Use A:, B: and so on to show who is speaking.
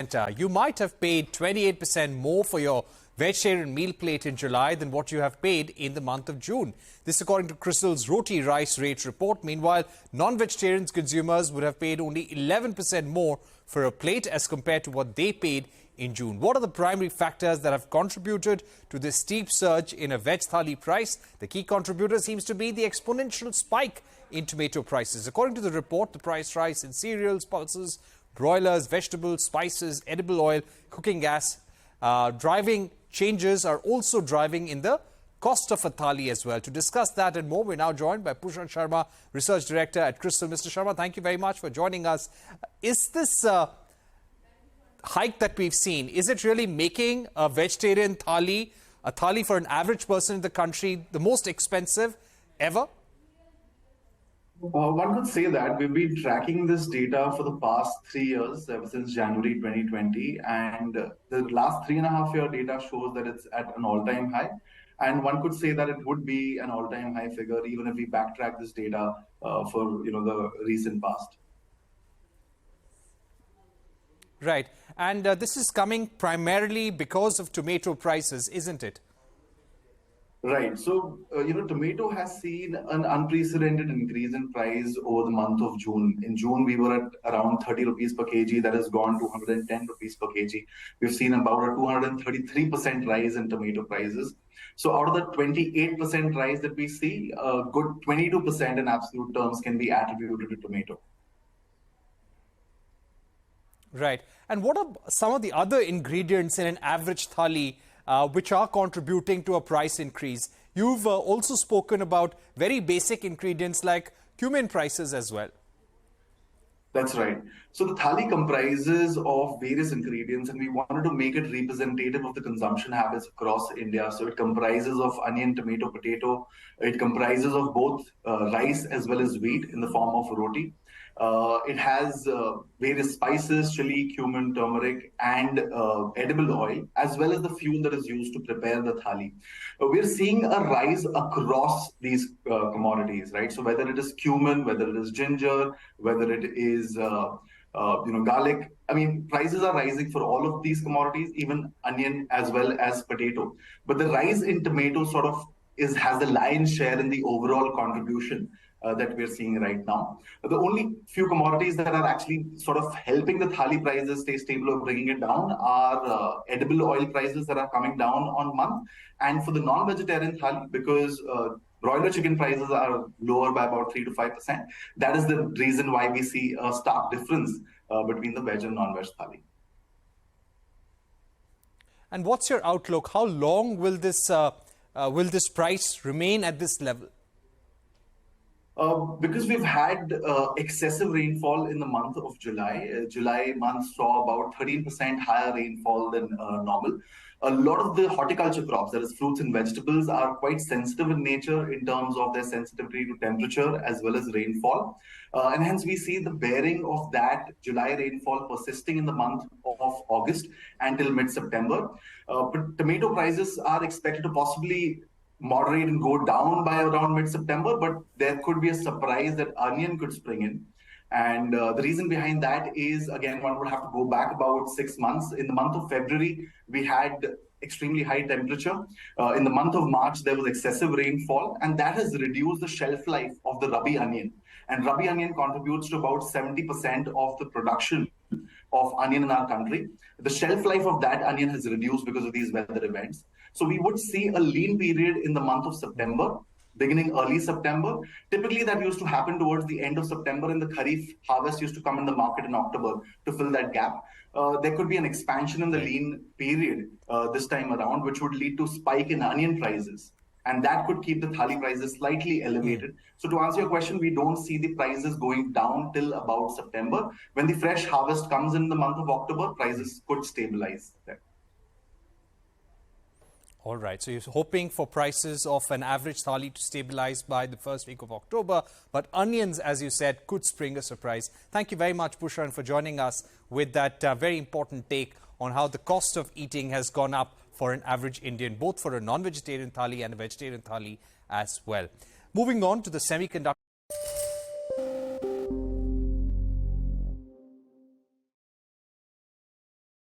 A: Newscentre. You might have paid 28% more for your vegetarian meal plate in July than what you have paid in the month of June. This according to CRISIL's roti rice rate report. Meanwhile, non-vegetarian consumers would have paid only 11% more for a plate as compared to what they paid in June. What are the primary factors that have contributed to this steep surge in a veg thali price? The key contributor seems to be the exponential spike in tomato prices. According to the report, the price rise in cereals, pulses, broilers, vegetables, spices, edible oil, cooking gas, driving changes are also driving in the cost of a thali as well. To discuss that and more, we're now joined by Pushan Sharma, Research Director at CRISIL. Mr. Sharma, thank you very much for joining us. Is this hike that we've seen, is it really making a vegetarian thali, a thali for an average person in the country, the most expensive ever?
B: One could say that we've been tracking this data for the past 3 years, ever since January 2020, and the last 3.5-year data shows that it's at an all-time high. And one could say that it would be an all-time high figure even if we backtrack this data for the recent past.
A: Right, and this is coming primarily because of tomato prices, isn't it?
B: Right. So, tomato has seen an unprecedented increase in price over the month of June. In June, we were at around 30 rupees per kg. That has gone to 110 rupees per kg. We've seen about a 233% rise in tomato prices. So out of the 28% rise that we see, a good 22% in absolute terms can be attributed to tomato.
A: Right. And what are some of the other ingredients in an average thali which are contributing to a price increase? You've also spoken about very basic ingredients like cumin prices as well.
B: That's right. So the thali comprises of various ingredients, and we wanted to make it representative of the consumption habits across India. So it comprises of onion, tomato, potato. It comprises of both rice as well as wheat in the form of roti. It has various spices, chili, cumin, turmeric, and edible oil, as well as the fuel that is used to prepare the thali. We're seeing a rise across these commodities, right? So whether it is cumin, whether it is ginger, whether it is garlic. I mean, prices are rising for all of these commodities, even onion as well as potato. But the rise in tomato sort of has the lion's share in the overall contribution that we're seeing right now. The only few commodities that are actually sort of helping the thali prices stay stable or bringing it down are edible oil prices that are coming down on month. And for the non-vegetarian thali, because broiler chicken prices are lower by about 3 to 5%, that is the reason why we see a stark difference between the veg and non-veg thali.
A: And what's your outlook? How long will this price remain at this level?
B: Because we've had excessive rainfall in the month of July. July month saw about 13% higher rainfall than normal. A lot of the horticulture crops, that is fruits and vegetables, are quite sensitive in nature in terms of their sensitivity to temperature as well as rainfall. And hence we see the bearing of that July rainfall persisting in the month of August until mid-September. But tomato prices are expected to possibly moderate and go down by around mid-September, but there could be a surprise that onion could spring in. And the reason behind that is, again, one would have to go back about 6 months. In the month of February, we had extremely high temperature. In the month of March, there was excessive rainfall, and that has reduced the shelf life of the rabi onion. And rabi onion contributes to about 70% of the production of onion in our country. The shelf life of that onion has reduced because of these weather events. So we would see a lean period in the month of September, beginning early September. Typically, that used to happen towards the end of September, and the Kharif harvest used to come in the market in October to fill that gap. There could be an expansion in the lean period this time around, which would lead to spike in onion prices. And that could keep the thali prices slightly elevated. So to answer your question, we don't see the prices going down till about September. When the fresh harvest comes in the month of October, prices could stabilize there.
A: All right, so you're hoping for prices of an average thali to stabilize by the first week of October, but onions, as you said, could spring a surprise. Thank you very much, Pushan, for joining us with that very important take on how the cost of eating has gone up for an average Indian, both for a non-vegetarian thali and a vegetarian thali as well. Moving on to the semiconductor